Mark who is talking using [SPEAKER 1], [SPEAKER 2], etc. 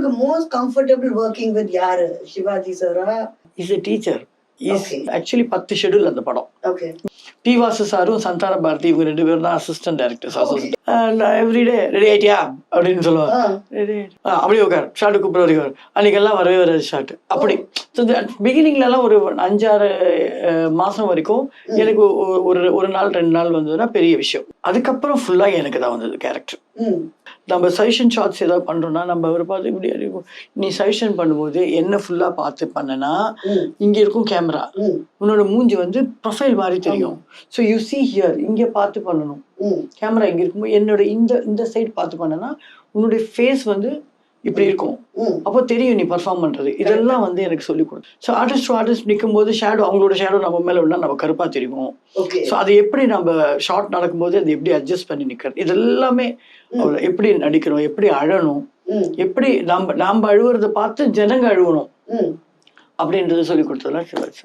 [SPEAKER 1] உங்களுக்கு most comfortable working with யாரு? சிவாஜி சாரா?
[SPEAKER 2] Is a teacher. Actually 10 schedule அந்த படம்.
[SPEAKER 1] ஓகே.
[SPEAKER 2] டி வாசு சாரும் சந்தான பாரதி இவங்க 2 பேரும் தான் அசிஸ்டன்ட் டைரக்டர்ஸ். எவ்ரிடே ரெடி ஆயிட்டியா அப்படின்னு சொல்லுவாங்க. அப்படியே உட்கார் ஷார்ட்டு கூப்பிட வரைக்கும் அன்னைக்கெல்லாம் வரவே வராது ஷார்ட். அப்படி பிகினிங்லலாம் ஒரு 5-6 மாசம் வரைக்கும் எனக்கு ஒரு நாள் 2 நாள் வந்ததுன்னா பெரிய விஷயம். அதுக்கப்புறம் ஃபுல்லா எனக்கு தான் வந்தது கேரக்டர். நம்ம சஜஷன் ஷார்ட்ஸ் ஏதாவது பண்றோம்னா நம்ம அவரை பார்த்து இப்படி இருக்கும். நீ சஜஷன் பண்ணும்போது என்ன ஃபுல்லா பார்த்து பண்ணனா இங்க இருக்கும் கேமரா, உன்னோட மூஞ்சி வந்து ப்ரொஃபைல் மாதிரி தெரியும். ஸோ யூ சி ஹியர் இங்க பார்த்து பண்ணணும். கேமரா இங்க இருக்கும்போது என்னோட இந்த சைடு பார்த்து பண்ணனா உன்னுடைய ஃபேஸ் வந்து இப்படி இருக்கும். அப்போ தெரியும் நீ பர்ஃபார்ம் பண்றது. இதெல்லாம் வந்து எனக்கு சொல்லிக் கொடு. ஸோ ஆர்டிஸ்ட் நிற்கும் போது ஷேடோ அவங்களோட ஷேடோ நம்ம மேல விடா நம்ம கருப்பா தெரியும். ஸோ அது எப்படி நம்ம ஷார்ட் நடக்கும்போது அது எப்படி அட்ஜஸ்ட் பண்ணி நிற்கிறது, இதெல்லாமே எப்படி நடிக்கணும், எப்படி அழணும், எப்படி நம்ம அழுவுறதை பார்த்து ஜனங்க அழுவணும் அப்படின்றத சொல்லி கொடுத்ததெல்லாம் சிவாஜி.